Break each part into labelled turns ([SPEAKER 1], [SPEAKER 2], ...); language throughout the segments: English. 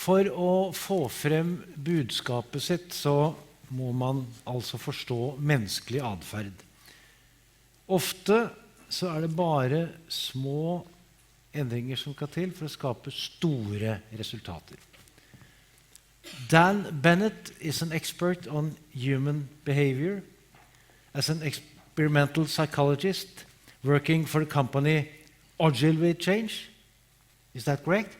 [SPEAKER 1] For å få frem budskapet sitt, så må man altså forstå menneskelig adferd. Ofte så er det bare små endringer som skal til for å skape store resultater. Bennett is an expert on human behavior as an experimental psychologist working for the company Ogilvy Change. Is that correct?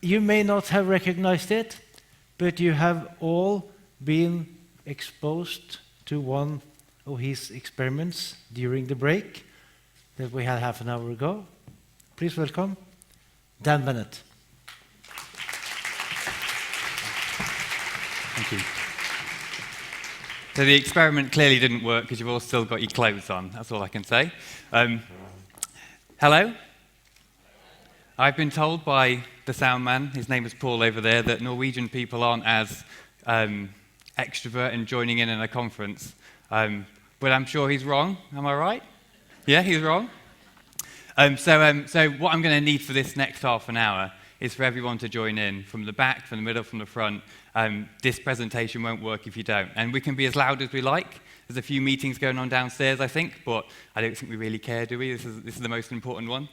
[SPEAKER 1] You may not have recognized it, but you have all been exposed to one of his experiments during the break that we had half an hour ago. Please welcome Bennett.
[SPEAKER 2] Thank you. So the experiment clearly didn't work because you've all still got your clothes on. That's all I can say. Hello? I've been told by the sound man, his name is Paul over there, that Norwegian people aren't as extrovert in joining in a conference. But I'm sure he's wrong. Am I right? Yeah, he's wrong. So what I'm going to need for this next half an hour is for everyone to join in from the back, from the middle, from the front. This presentation won't work if you don't. And we can be as loud as we like. There's a few meetings going on downstairs, I think, but I don't think we really care, do we? This is the most important one.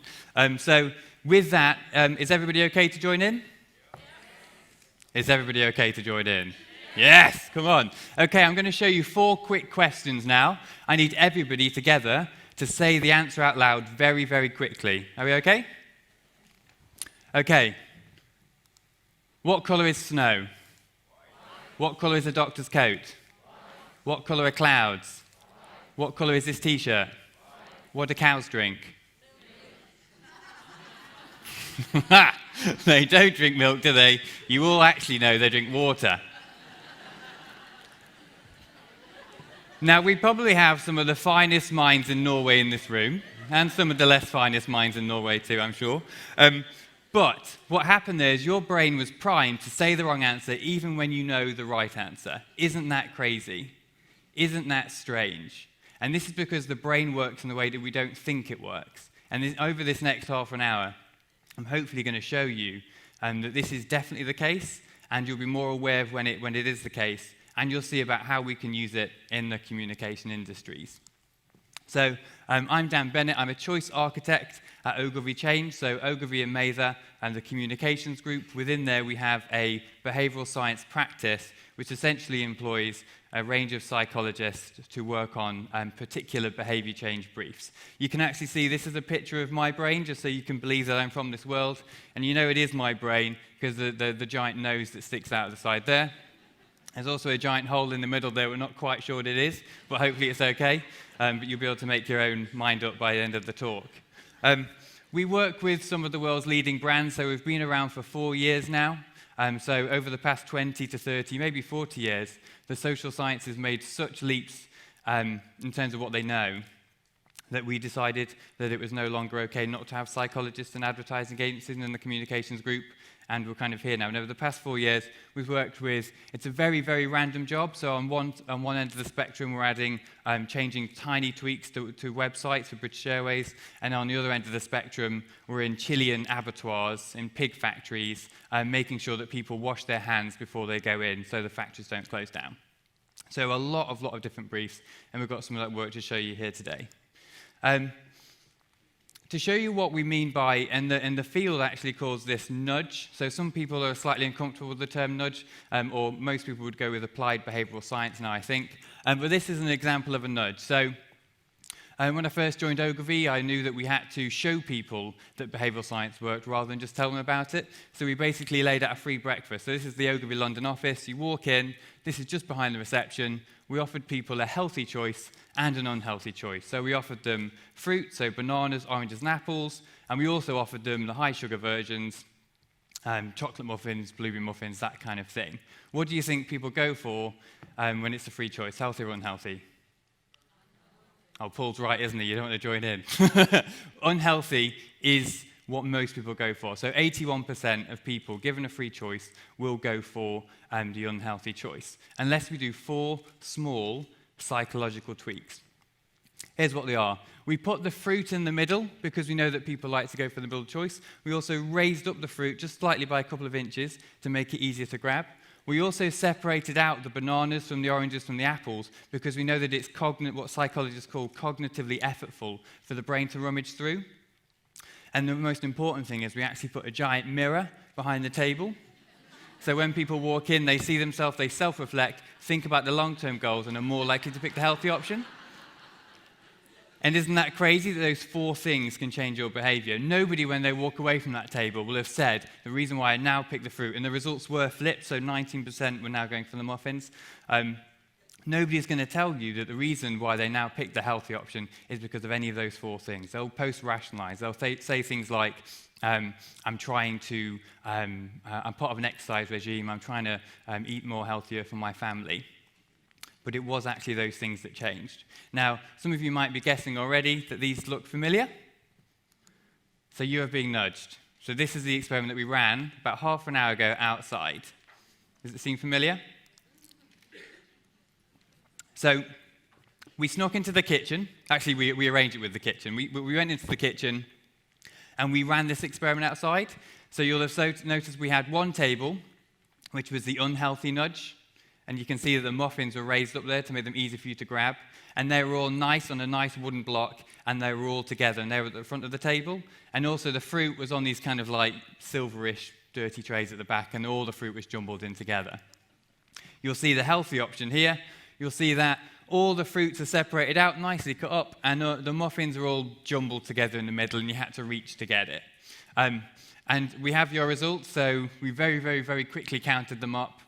[SPEAKER 2] So with that, is everybody okay to join in? Is everybody okay to join in? Yes, come on. Okay, I'm going to show you 4 quick questions now. I need everybody together to say the answer out loud very, very quickly. Are we okay? Okay. What colour is snow? What colour is a doctor's coat? What colour are clouds? What colour is this t-shirt? What do cows drink? They don't drink milk, do they? You all actually know they drink water. Now, we probably have some of the finest minds in Norway in this room, and some of the less finest minds in Norway too, I'm sure. But what happened there is your brain was primed to say the wrong answer even when you know the right answer. Isn't that crazy? Isn't that strange? And this is because the brain works in the way that we don't think it works. And over this next half an hour, I'm hopefully going to show you that this is definitely the case, and you'll be more aware of when it is the case, and you'll see about how we can use it in the communication industries. So I'm Dan Bennett. I'm a choice architect at Ogilvy Change. So Ogilvy and Mather and the communications group. Within there, we have a behavioral science practice, which essentially employs a range of psychologists to work on particular behavior change briefs. You can actually see this is a picture of my brain, just so you can believe that I'm from this world. And you know it is my brain because the giant nose that sticks out of the side there. There's also a giant hole in the middle there. We're not quite sure what it is, but hopefully it's okay. But you'll be able to make your own mind up by the end of the talk. We work with some of the world's leading brands, so we've been around for 4 years now. So over the past 20 to 30, maybe 40 years, the social sciences made such leaps in terms of what they know that we decided that it was no longer okay not to have psychologists and advertising agencies in the communications group. And we're kind of here now. And over the past 4 years, we've worked with, it's a very, very random job. So on one end of the spectrum, we're adding, changing tiny tweaks to websites for British Airways. And on the other end of the spectrum, we're in Chilean abattoirs, in pig factories, making sure that people wash their hands before they go in so the factories don't close down. So a lot of different briefs. And we've got some of that work to show you here today. To show you what we mean by, and the field actually calls this nudge. So some people are slightly uncomfortable with the term nudge, or most people would go with applied behavioral science now, I think. But this is an example of a nudge. So when I first joined Ogilvy, I knew that we had to show people that behavioral science worked rather than just tell them about it. So we basically laid out a free breakfast. So this is the Ogilvy London office. You walk in. This is just behind the reception. We offered people a healthy choice and an unhealthy choice. So we offered them fruit, so bananas, oranges, and apples, and we also offered them the high-sugar versions, chocolate muffins, blueberry muffins, that kind of thing. What do you think people go for when it's a free choice, healthy or unhealthy? Oh, Paul's right, isn't he? You don't want to join in. Unhealthy is what most people go for. So 81% of people given a free choice will go for the unhealthy choice, unless we do 4 small psychological tweaks. Here's what they are. We put the fruit in the middle because we know that people like to go for the middle choice. We also raised up the fruit just slightly by a couple of inches to make it easier to grab. We also separated out the bananas from the oranges from the apples because we know that it's what psychologists call cognitively effortful for the brain to rummage through. And the most important thing is we actually put a giant mirror behind the table. So when people walk in, they see themselves, they self-reflect, think about the long-term goals, and are more likely to pick the healthy option. And isn't that crazy that those 4 things can change your behavior? Nobody, when they walk away from that table, will have said, the reason why I now pick the fruit, and the results were flipped, so 19% were now going for the muffins. Nobody's going to tell you that the reason why they now pick the healthy option is because of any of those 4 things. They'll post-rationalize. They'll say things like, I'm part of an exercise regime, I'm trying to eat more healthier for my family. But it was actually those things that changed. Now, some of you might be guessing already that these look familiar. So you are being nudged. So this is the experiment that we ran about half an hour ago outside. Does it seem familiar? So we snuck into the kitchen. Actually, we arranged it with the kitchen. We went into the kitchen and we ran this experiment outside. So you'll have noticed we had one table, which was the unhealthy nudge. And you can see that the muffins were raised up there to make them easy for you to grab. And they were all nice on a nice wooden block, and they were all together, and they were at the front of the table. And also the fruit was on these kind of like silverish, dirty trays at the back, and all the fruit was jumbled in together. You'll see the healthy option here. You'll see that all the fruits are separated out, nicely cut up, and the muffins are all jumbled together in the middle, and you had to reach to get it. And we have your results, so we very, very, very quickly counted them up.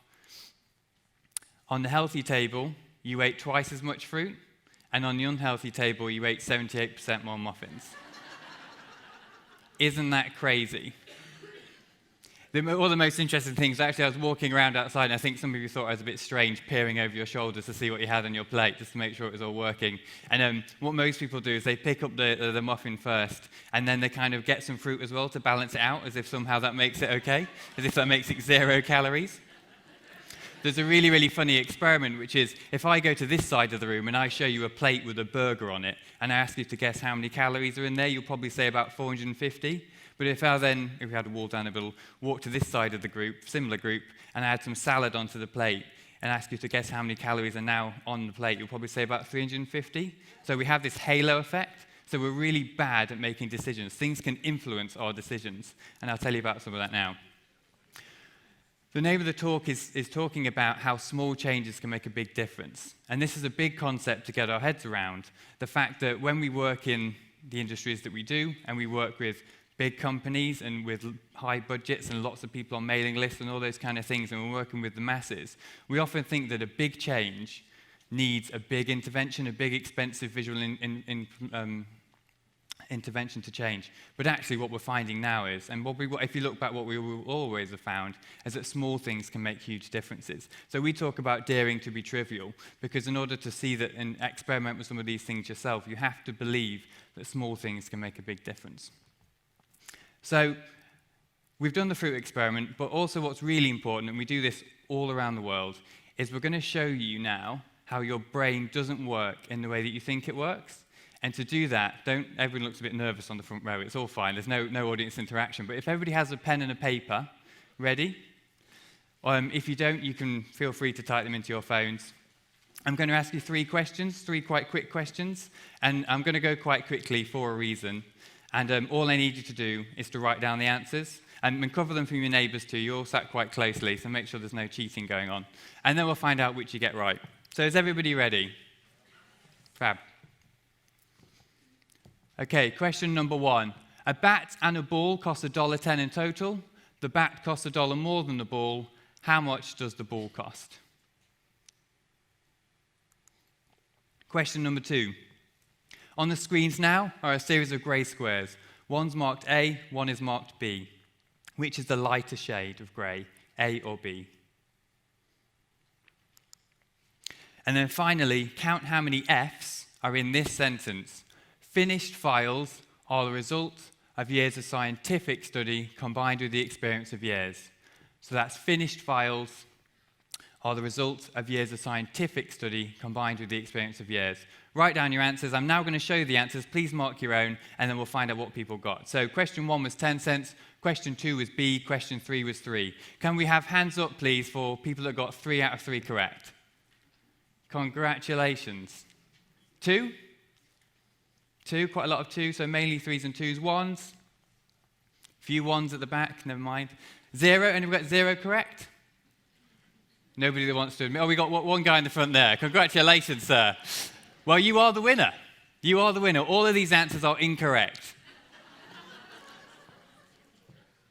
[SPEAKER 2] On the healthy table, you ate twice as much fruit, and on the unhealthy table, you ate 78% more muffins. Isn't that crazy? One of the most interesting things, actually, I was walking around outside, and I think some of you thought I was a bit strange, peering over your shoulders to see what you had on your plate, just to make sure it was all working. And what most people do is they pick up the muffin first, and then they kind of get some fruit as well to balance it out, as if somehow that makes it okay, as if that makes it 0 calories. There's a really, really funny experiment, which is if I go to this side of the room and I show you a plate with a burger on it, and I ask you to guess how many calories are in there, you'll probably say about 450. But if we had a wall down the middle, walk to this side of the group, similar group, and add some salad onto the plate, and ask you to guess how many calories are now on the plate, you'll probably say about 350. So we have this halo effect. So we're really bad at making decisions. Things can influence our decisions, and I'll tell you about some of that now. The name of the talk is talking about how small changes can make a big difference. And this is a big concept to get our heads around. The fact that when we work in the industries that we do, and we work with big companies and with high budgets and lots of people on mailing lists and all those kind of things, and we're working with the masses, we often think that a big change needs a big intervention, a big expensive visual intervention to change. But actually what we're finding now is, and if you look back, what we will always have found, is that small things can make huge differences. So we talk about daring to be trivial, because in order to see that and experiment with some of these things yourself, you have to believe that small things can make a big difference. So we've done the fruit experiment, but also what's really important, and we do this all around the world, is we're going to show you now how your brain doesn't work in the way that you think it works. And to do that, everyone looks a bit nervous on the front row. It's all fine. There's no audience interaction. But if everybody has a pen and a paper, ready? If you don't, you can feel free to type them into your phones. I'm going to ask you 3 questions, 3 quite quick questions. And I'm going to go quite quickly for a reason. And all I need you to do is to write down the answers. And cover them from your neighbours too. You're all sat quite closely, so make sure there's no cheating going on. And then we'll find out which you get right. So is everybody ready? Fab. Okay, question number 1. A bat and a ball cost $1.10 in total. The bat costs $1 more than the ball. How much does the ball cost? Question number 2. On the screens now are a series of grey squares. One's marked A, one is marked B. Which is the lighter shade of grey, A or B? And then finally, count how many F's are in this sentence. Finished files are the result of years of scientific study combined with the experience of years. So that's finished files are the result of years of scientific study combined with the experience of years. Write down your answers. I'm now going to show you the answers. Please mark your own, and then we'll find out what people got. So question 1 was 10 cents. Question 2 was B. Question 3 was 3. Can we have hands up, please, for people that got 3 out of 3 correct? Congratulations. 2? 2, quite a lot of 2, so mainly 3s and 2s. 1s? Few 1s at the back, never mind. 0, and we've got 0 correct? Nobody that wants to admit. Oh, we got one guy in the front there. Congratulations, sir. Well, you are the winner. You are the winner. All of these answers are incorrect.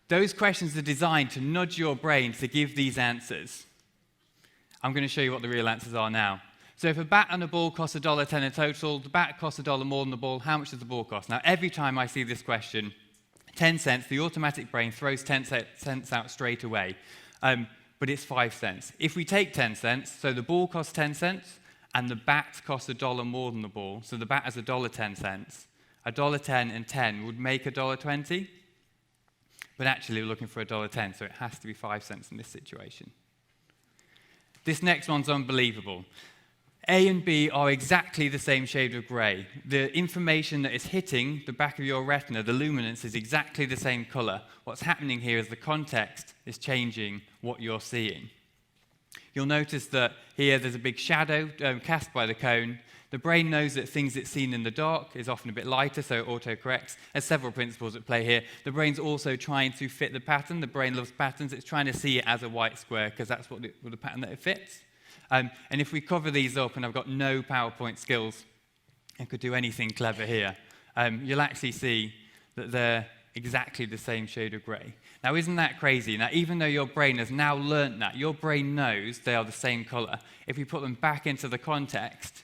[SPEAKER 2] Those questions are designed to nudge your brain to give these answers. I'm going to show you what the real answers are now. So if a bat and a ball costs $1.10 in total, the bat costs $1 more than the ball, how much does the ball cost? Now, every time I see this question, 10 cents, the automatic brain throws 10 cents out straight away. But it's 5 cents. If we take 10 cents, so the ball costs 10 cents, and the bat costs $1 more than the ball, so the bat has $1.10. $1.10 and 10 would make $1.20, but actually we're looking for $1.10, so it has to be 5 cents in this situation. This next one's unbelievable. A and B are exactly the same shade of grey. The information that is hitting the back of your retina, the luminance, is exactly the same colour. What's happening here is the context is changing what you're seeing. You'll notice that here there's a big shadow cast by the cone. The brain knows that things it's seen in the dark is often a bit lighter, so it auto-corrects. There's several principles at play here. The brain's also trying to fit the pattern. The brain loves patterns. It's trying to see it as a white square because that's what the pattern that it fits. And if we cover these up, and I've got no PowerPoint skills, I could do anything clever here, you'll actually see that they're exactly the same shade of grey. Now, isn't that crazy? Now, even though your brain has now learnt that, your brain knows they are the same colour. If we put them back into the context,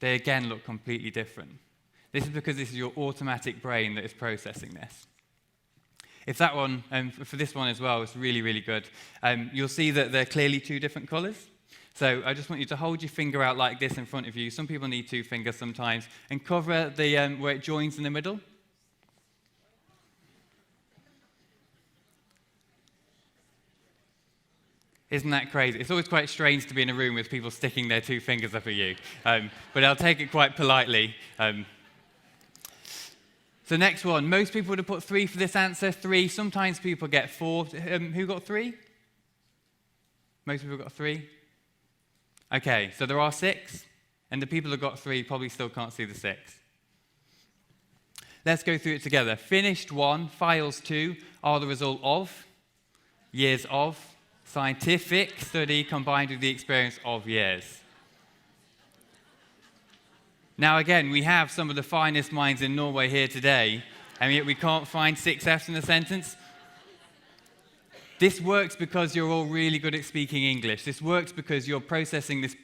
[SPEAKER 2] they again look completely different. This is because this is your automatic brain that is processing this. If that one, for this one as well, it's really, really good. You'll see that they're clearly 2 different colours. So I just want you to hold your finger out like this in front of you. Some people need 2 fingers sometimes. And cover the where it joins in the middle. Isn't that crazy? It's always quite strange to be in a room with people sticking their 2 fingers up at you. But I'll take it quite politely. So next one, most people would have put 3 for this answer, 3. Sometimes people get 4. Who got 3? Most people got 3. Okay, so there are 6, and the people who got 3 probably still can't see the 6. Let's go through it together. Finished 1, files 2 are the result of years of scientific study combined with the experience of years. Now again, we have some of the finest minds in Norway here today, and yet we can't find 6 F's in the sentence. This works because you're all really good at speaking English. This works because you're processing this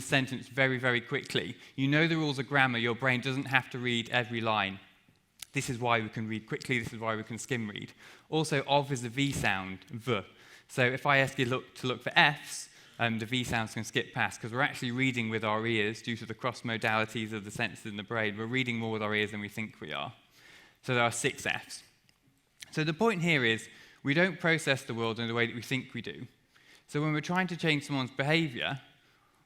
[SPEAKER 2] sentence very, very quickly. You know the rules of grammar. Your brain doesn't have to read every line. This is why we can read quickly. This is why we can skim read. Also, of is a V sound, V. So if I ask you to look for F's, the V sounds can skip past because we're actually reading with our ears due to the cross modalities of the senses in the brain. We're reading more with our ears than we think we are. So there are 6 F's. So the point here is we don't process the world in the way that we think we do. So when we're trying to change someone's behavior,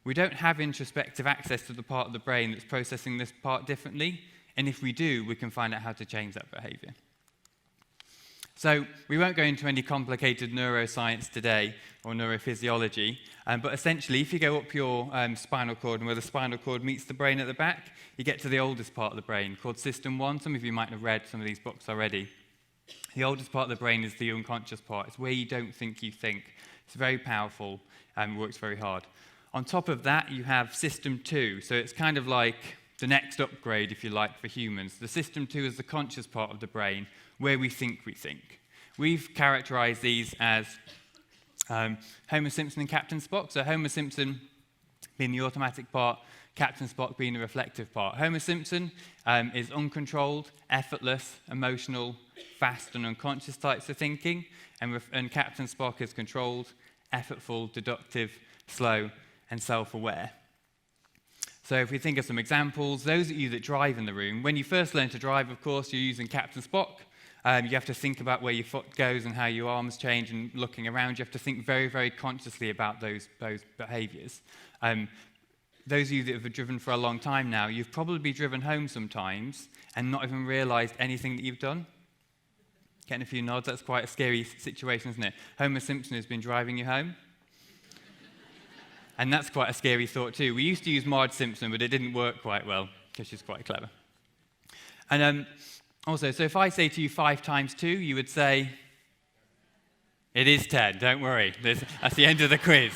[SPEAKER 2] we don't have introspective access to the part of the brain that's processing this part differently. And if we do, we can find out how to change that behavior. So we won't go into any complicated neuroscience today or neurophysiology, but essentially if you go up your spinal cord and where the spinal cord meets the brain at the back, you get to the oldest part of the brain called System 1. Some of you might have read some of these books already. The oldest part of the brain is the unconscious part. It's where you don't think you think. It's very powerful and works very hard. On top of that, you have System 2. So it's kind of like the next upgrade, if you like, for humans. The System 2 is the conscious part of the brain, where we think we think. We've characterized these as Homer Simpson and Captain Spock. So Homer Simpson being the automatic part, Captain Spock being the reflective part. Homer Simpson is uncontrolled, effortless, emotional, fast and unconscious types of thinking, and Captain Spock is controlled, effortful, deductive, slow, and self-aware. So if we think of some examples, those of you that drive in the room, when you first learn to drive, of course, you're using Captain Spock. You have to think about where your foot goes and how your arms change and looking around. You have to think very, very consciously about those behaviors. Those of you that have driven for a long time now, you've probably driven home sometimes and not even realized anything that you've done. Getting a few nods, that's quite a scary situation, isn't it? Homer Simpson has been driving you home. And that's quite a scary thought too. We used to use Marge Simpson, but it didn't work quite well, because she's quite clever. And also, so if I say to you 5 times 2, you would say, it is 10, don't worry. That's the end of the quiz.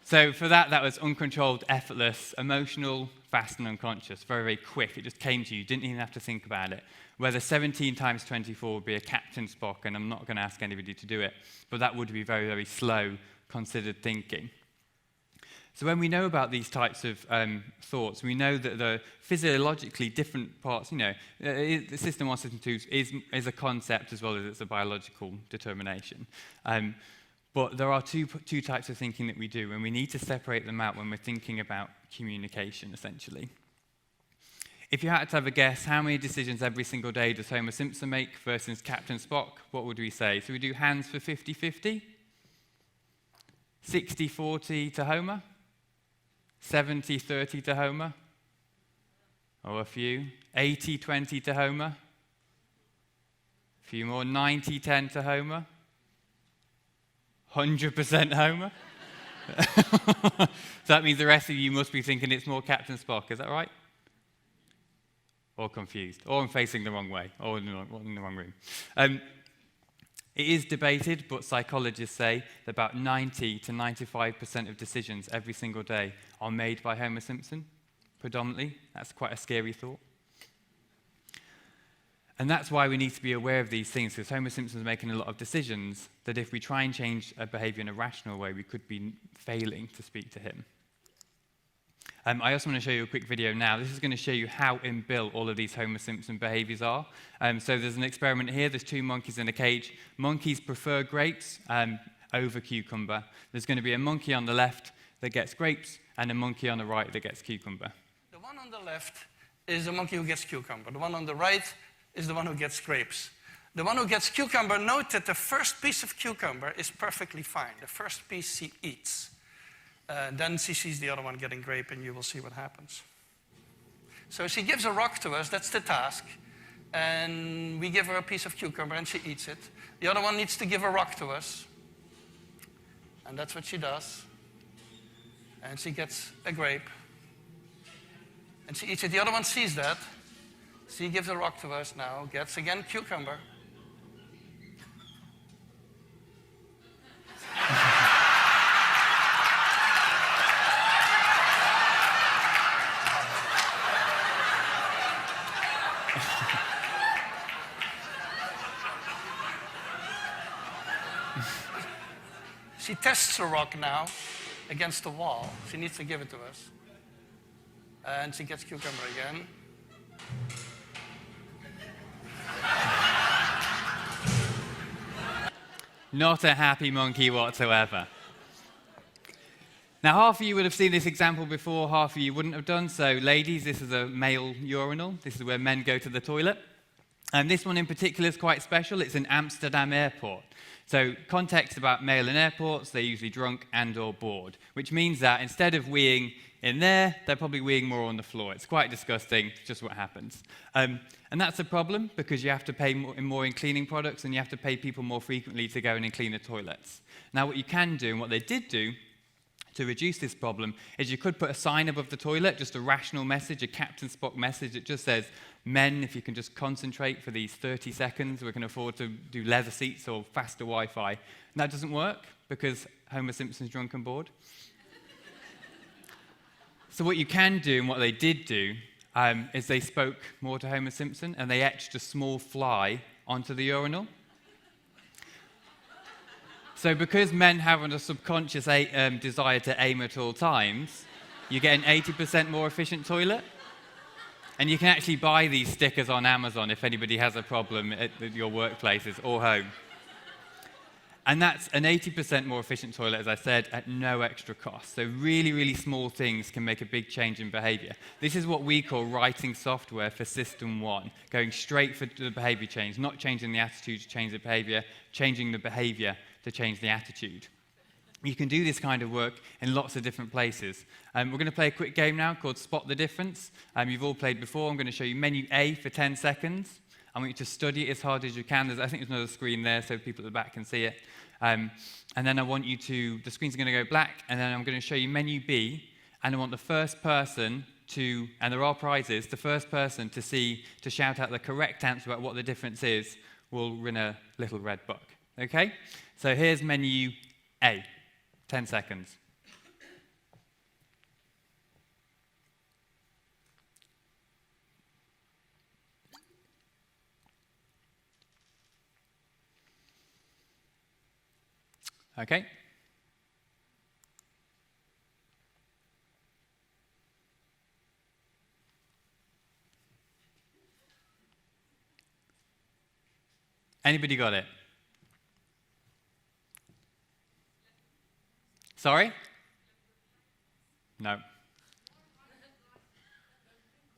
[SPEAKER 2] So for that was uncontrolled, effortless, emotional, fast and unconscious, very, very quick. It just came to you. You didn't even have to think about it. Whether 17 times 24 would be a Captain Spock, and I'm not going to ask anybody to do it, but that would be very, very slow, considered thinking. So when we know about these types of thoughts, we know that the physiologically different parts, the system 1, system 2 is a concept as well as it's a biological determination. But there are two types of thinking that we do, and we need to separate them out when we're thinking about communication, essentially. If you had to have a guess, how many decisions every single day does Homer Simpson make versus Captain Spock, what would we say? So we do hands for 50-50? 60-40 to Homer? 70-30 to Homer? Or a few? 80-20 to Homer? A few more? 90-10 to Homer? 100% Homer? So that means the rest of you must be thinking it's more Captain Spock, is that right? Or confused, or I'm facing the wrong way, or in the wrong room. It is debated, but psychologists say that about 90 to 95% of decisions every single day are made by Homer Simpson, predominantly. That's quite a scary thought. And that's why we need to be aware of these things, because Homer Simpson's making a lot of decisions that if we try and change a behavior in a rational way, we could be failing to speak to him. I also want to show you a quick video now. This is going to show you how inbuilt all of these Homer Simpson behaviors are. So there's an experiment here. There's 2 monkeys in a cage. Monkeys prefer grapes over cucumber. There's going to be a monkey on the left that gets grapes and a monkey on the right that gets cucumber.
[SPEAKER 3] The one on the left is the monkey who gets cucumber. The one on the right is the one who gets grapes. The one who gets cucumber, note that the first piece of cucumber is perfectly fine. The first piece she eats. Then she sees the other one getting grape, and you will see what happens. So she gives a rock to us, that's the task. And we give her a piece of cucumber, and she eats it. The other one needs to give a rock to us. And that's what she does. And she gets a grape. And she eats it. The other one sees that. She gives a rock to us now, gets again cucumber. She tests the rock now against the wall. She needs to give it to us. And she gets cucumber again.
[SPEAKER 2] Not a happy monkey whatsoever. Now, half of you would have seen this example before, half of you wouldn't have done. So, ladies, this is a male urinal. This is where men go to the toilet. And this one in particular is quite special. It's in Amsterdam airport. So, context about male in airports, they're usually drunk and or bored, which means that instead of weeing in there, they're probably weeing more on the floor. It's quite disgusting, it's just what happens. And that's a problem because you have to pay more in cleaning products and you have to pay people more frequently to go in and clean the toilets. Now, what you can do, and what they did do to reduce this problem, is you could put a sign above the toilet, just a rational message, a Captain Spock message that just says, men, if you can just concentrate for these 30 seconds, we can afford to do leather seats or faster Wi-Fi. And that doesn't work because Homer Simpson's drunk and bored. So what you can do, and what they did do, is they spoke more to Homer Simpson and they etched a small fly onto the urinal. So because men have a subconscious desire to aim at all times, you get an 80% more efficient toilet. And you can actually buy these stickers on Amazon if anybody has a problem at your workplaces or home. And that's an 80% more efficient toilet, as I said, at no extra cost. So really, really small things can make a big change in behavior. This is what we call writing software for System 1, going straight for the behavior change, not changing the attitude to change the behavior, changing the behavior to change the attitude. You can do this kind of work in lots of different places. We're going to play a quick game now called Spot the Difference. You've all played before. I'm going to show you menu A for 10 seconds. I want you to study it as hard as you can. I think there's another screen there so people at the back can see it. And then I want you to, the screen's going to go black, and then I'm going to show you menu B, and I want the first person to, and there are prizes, the first person to shout out the correct answer about what the difference is will win a little red book. Okay? So here's menu A, 10 seconds. Okay? Anybody got it? Sorry? No.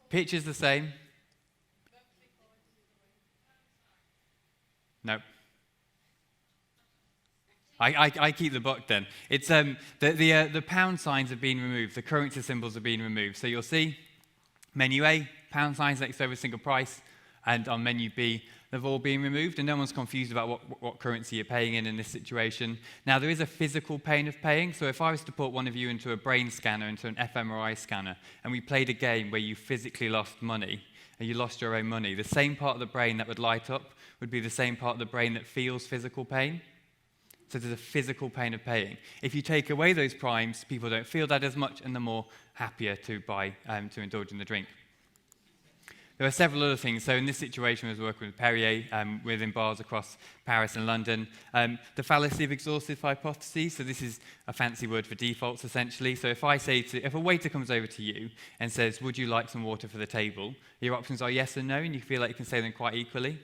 [SPEAKER 2] Picture's the same? No. I keep the buck then. It's the pound signs have been removed. The currency symbols have been removed. So you'll see menu A, pound signs next to every single price, and on menu B, they've all been removed, and no one's confused about what currency you're paying in this situation. Now, there is a physical pain of paying. So if I was to put one of you into a brain scanner, into an fMRI scanner, and we played a game where you physically lost money, and you lost your own money, the same part of the brain that would light up would be the same part of the brain that feels physical pain. So there's a physical pain of paying. If you take away those primes, people don't feel that as much, and they're more happier to buy, to indulge in the drink. There are several other things. So in this situation, I was working with Perrier within bars across Paris and London. The fallacy of exhaustive hypotheses. So this is a fancy word for defaults, essentially. So if if a waiter comes over to you and says, "Would you like some water for the table?" Your options are yes and no, and you feel like you can say them quite equally.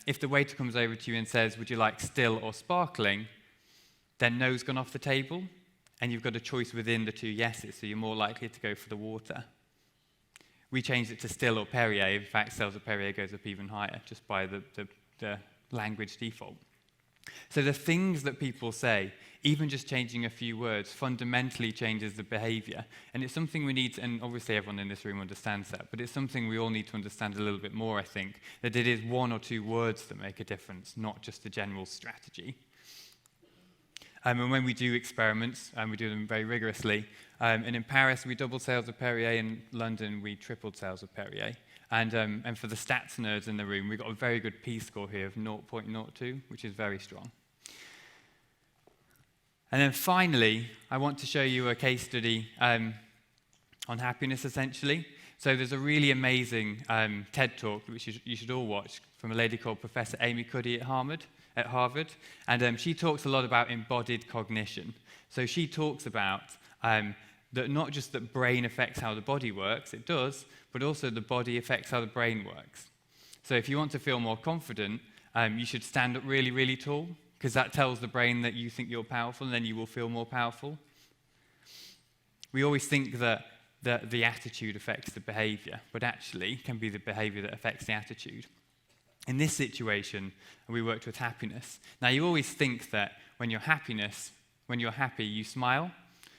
[SPEAKER 2] If the waiter comes over to you and says, "Would you like still or sparkling?" then no's gone off the table, and you've got a choice within the two yeses, so you're more likely to go for the water. We changed it to still or Perrier. In fact, sales of Perrier goes up even higher just by the language default. So the things that people say, even just changing a few words, fundamentally changes the behavior. And it's something we need, and obviously everyone in this room understands that, but it's something we all need to understand a little bit more, I think, that it is one or two words that make a difference, not just a general strategy. And when we do experiments, and we do them very rigorously, and in Paris we doubled sales of Perrier, in London we tripled sales of Perrier. And for the stats nerds in the room, we got a very good P-score here of 0.02, which is very strong. And then finally, I want to show you a case study on happiness, essentially. So there's a really amazing TED Talk, which you should all watch, from a lady called Professor Amy Cuddy at Harvard. And she talks a lot about embodied cognition. So she talks about that not just that brain affects how the body works, it does, but also the body affects how the brain works. So if you want to feel more confident, you should stand up really, really tall, because that tells the brain that you think you're powerful, and then you will feel more powerful. We always think that the attitude affects the behavior, but actually it can be the behavior that affects the attitude. In this situation, we worked with happiness. Now, you always think that when you're happy, you smile.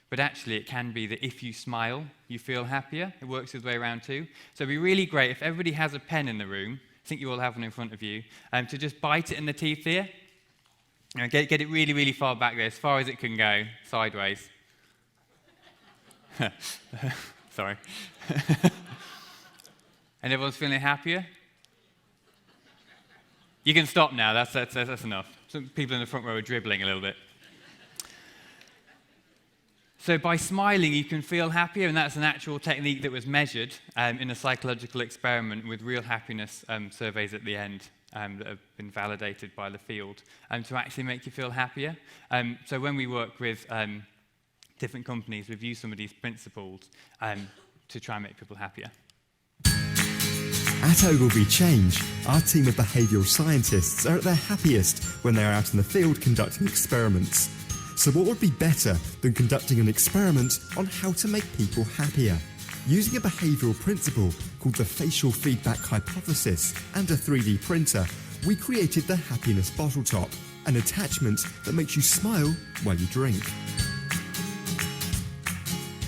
[SPEAKER 2] But actually, it can be that if you smile, you feel happier. It works the other way around too. So it'd be really great if everybody has a pen in the room, I think you all have one in front of you, to just bite it in the teeth here. Get it really, really far back there, as far as it can go, sideways. Sorry. And everyone's feeling happier? You can stop now, that's enough. Some people in the front row are dribbling a little bit. So by smiling, you can feel happier, and that's an actual technique that was measured in a psychological experiment with real happiness surveys at the end that have been validated by the field to actually make you feel happier. So when we work with different companies, we've used some of these principles to try and make people happier.
[SPEAKER 4] At Ogilvy Change, our team of behavioural scientists are at their happiest when they are out in the field conducting experiments. So what would be better than conducting an experiment on how to make people happier? Using a behavioural principle called the facial feedback hypothesis and a 3D printer, we created the happiness bottle top, an attachment that makes you smile while you drink.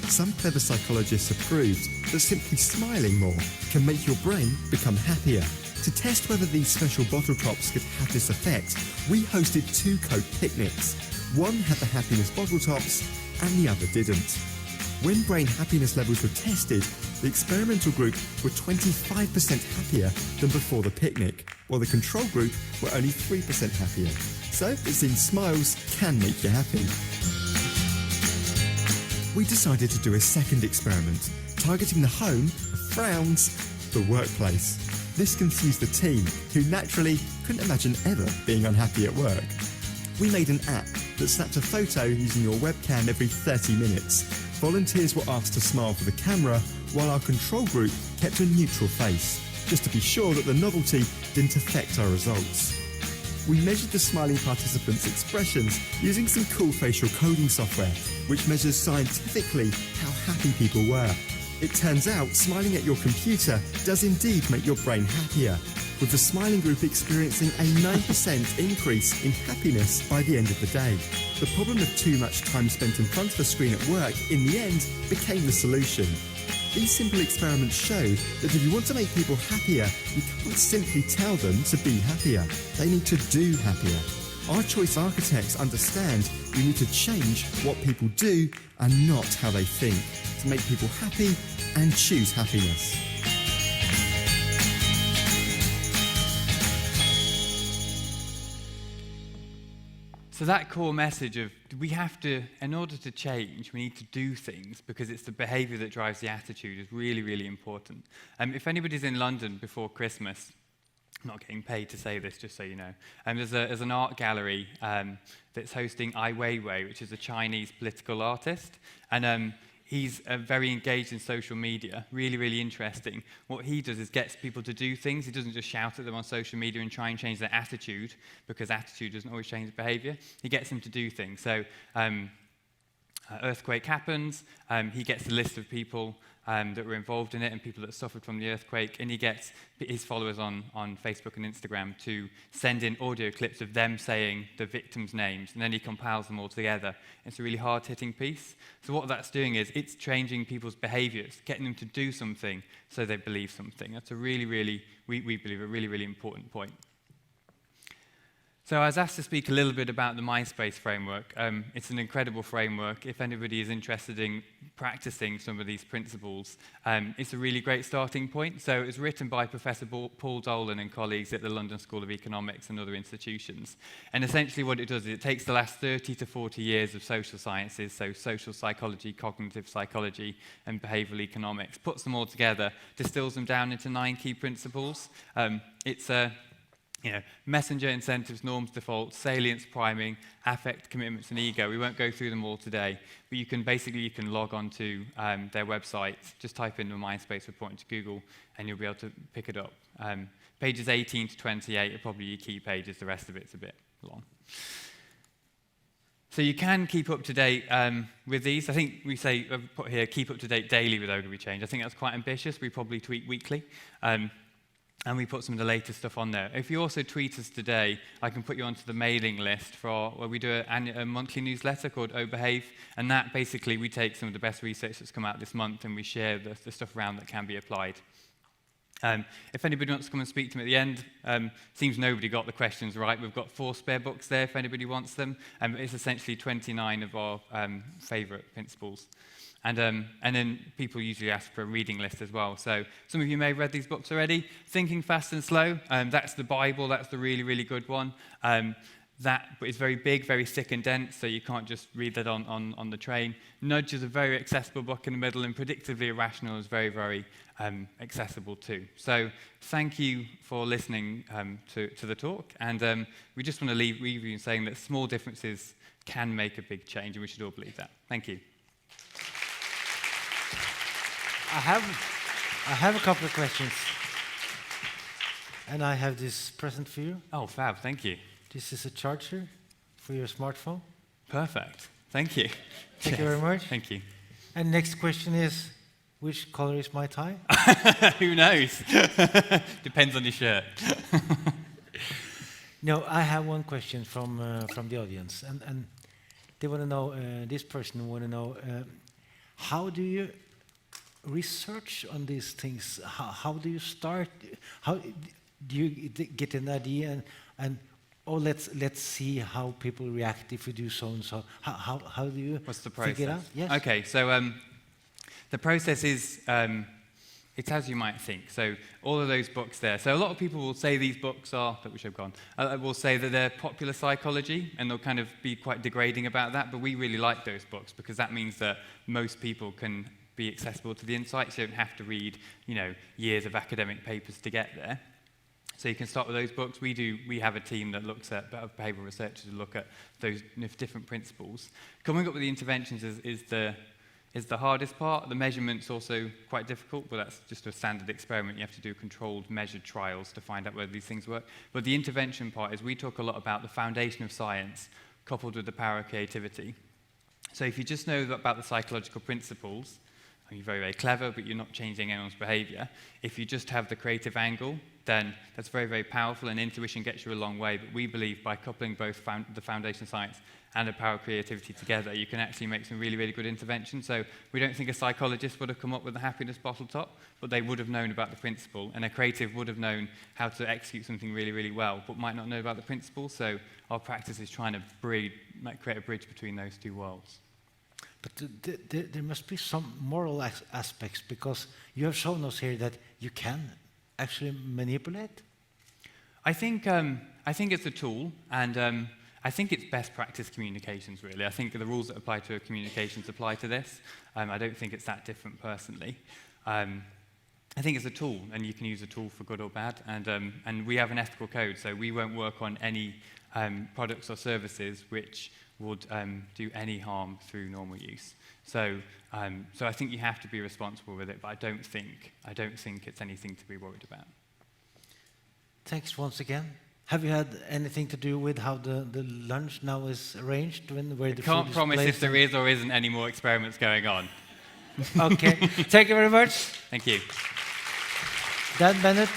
[SPEAKER 4] Some clever psychologists have proved that simply smiling more can make your brain become happier. To test whether these special bottle tops could have this effect, we hosted 2 Coke picnics. One had the happiness bottle tops and the other didn't. When brain happiness levels were tested, the experimental group were 25% happier than before the picnic, while the control group were only 3% happier. So it seems smiles can make you happy. We decided to do a second experiment, targeting the home of frowns, the workplace. This confused the team, who naturally couldn't imagine ever being unhappy at work. We made an app that snapped a photo using your webcam every 30 minutes. Volunteers were asked to smile for the camera, while our control group kept a neutral face, just to be sure that the novelty didn't affect our results. We measured the smiling participants' expressions using some cool facial coding software, which measures scientifically how happy people were. It turns out smiling at your computer does indeed make your brain happier, with the smiling group experiencing a 9% increase in happiness by the end of the day. The problem of too much time spent in front of a screen at work, in the end, became the solution. These simple experiments show that if you want to make people happier, you can't simply tell them to be happier. They need to do happier. Our choice architects understand we need to change what people do and not how they think, to make people happy and choose happiness.
[SPEAKER 2] So that core message of we have to, in order to change, we need to do things because it's the behaviour that drives the attitude is really, really important. If anybody's in London before Christmas, I'm not getting paid to say this, just so you know, there's an art gallery that's hosting Ai Weiwei, which is a Chinese political artist, and he's very engaged in social media, really, really interesting. What he does is gets people to do things. He doesn't just shout at them on social media and try and change their attitude, because attitude doesn't always change behaviour. He gets them to do things. So earthquake happens, he gets a list of people that were involved in it and people that suffered from the earthquake, and he gets his followers on Facebook and Instagram to send in audio clips of them saying the victims' names, and then he compiles them all together. It's a really hard-hitting piece. So what that's doing is it's changing people's behaviours, getting them to do something so they believe something. That's a really, really, we believe, a really, really important point. So I was asked to speak a little bit about the MindSpace framework. It's an incredible framework. If anybody is interested in practicing some of these principles, it's a really great starting point. So it was written by Professor Paul Dolan and colleagues at the London School of Economics and other institutions. And essentially what it does is it takes the last 30 to 40 years of social sciences, so social psychology, cognitive psychology, and behavioural economics, puts them all together, distills them down into 9 key principles. It's messenger, incentives, norms, defaults, salience, priming, affect, commitments, and ego. We won't go through them all today, but you can log on to their website, just type in the MindSpace report into Google, and you'll be able to pick it up. Pages 18 to 28 are probably your key pages. The rest of it's a bit long. So you can keep up to date with these. I think we say, put here, keep up to date daily with Ogilvy Change. I think that's quite ambitious. We probably tweet weekly. And we put some of the latest stuff on there. If you also tweet us today, I can put you onto the mailing list where we do a monthly newsletter called Behave, and that basically we take some of the best research that's come out this month and we share the stuff around that can be applied. If anybody wants to come and speak to me at the end, seems nobody got the questions right. We've got 4 spare books there if anybody wants them. It's essentially 29 of our favourite principles. And then people usually ask for a reading list as well. So some of you may have read these books already. Thinking Fast and Slow, that's the Bible. That's the really, really good one. That is very big, very thick and dense, so you can't just read that on the train. Nudge is a very accessible book in the middle, and Predictively Irrational is very, very accessible too. So thank you for listening to the talk. And we just want to leave you saying that small differences can make a big change, and we should all believe that. Thank you.
[SPEAKER 1] I have a couple of questions. And I have this present for you.
[SPEAKER 2] Oh, fab, thank you.
[SPEAKER 1] This is a charger for your smartphone.
[SPEAKER 2] Perfect, thank you.
[SPEAKER 1] Thank you very much.
[SPEAKER 2] Thank you.
[SPEAKER 1] And next question is, which color is my tie?
[SPEAKER 2] Who knows? Depends on your shirt.
[SPEAKER 1] No, I have one question from the audience, and they want to know. This person want to know, how do you research on these things? How do you start? How do you get an idea and oh, let's see how people react if we do so and so? How do you?
[SPEAKER 2] What's the process?
[SPEAKER 1] Figure it out? Yes.
[SPEAKER 2] Okay, so the process is. It's as you might think. So all of those books there. So a lot of people will say these books are, that we should have gone, will say that they're popular psychology, and they'll kind of be quite degrading about that, but we really like those books because that means that most people can be accessible to the insights. You don't have to read, years of academic papers to get there. So you can start with those books. We have a team that looks at behavioral researchers who look at those different principles. Coming up with the interventions is the hardest part. The measurement's also quite difficult, but that's just a standard experiment. You have to do controlled, measured trials to find out whether these things work. But the intervention part is we talk a lot about the foundation of science coupled with the power of creativity. So if you just know about the psychological principles, and you're very, very clever, but you're not changing anyone's behavior. If you just have the creative angle, then that's very, very powerful, and intuition gets you a long way. But we believe by coupling both the foundation of science and the power of creativity together, you can actually make some really, really good interventions. So we don't think a psychologist would have come up with the happiness bottle top, but they would have known about the principle, and a creative would have known how to execute something really, really well, but might not know about the principle. So our practice is trying to create a bridge between those two worlds.
[SPEAKER 1] But there must be some moral aspects, because you have shown us here that you can actually manipulate.
[SPEAKER 2] I think it's a tool, and I think it's best practice communications, really. I think the rules that apply to communications apply to this. I don't think it's that different personally. I think it's a tool, and you can use a tool for good or bad. And we have an ethical code, so we won't work on any products or services which would do any harm through normal use. So I think you have to be responsible with it, but I don't think it's anything to be worried about.
[SPEAKER 1] Thanks once again. Have you had anything to do with how the lunch now is arranged? Where the
[SPEAKER 2] Can't
[SPEAKER 1] food is
[SPEAKER 2] promise
[SPEAKER 1] placed?
[SPEAKER 2] if there is or isn't any more experiments going on.
[SPEAKER 1] Okay. Thank you very much.
[SPEAKER 2] Thank you.
[SPEAKER 1] Dan Bennett.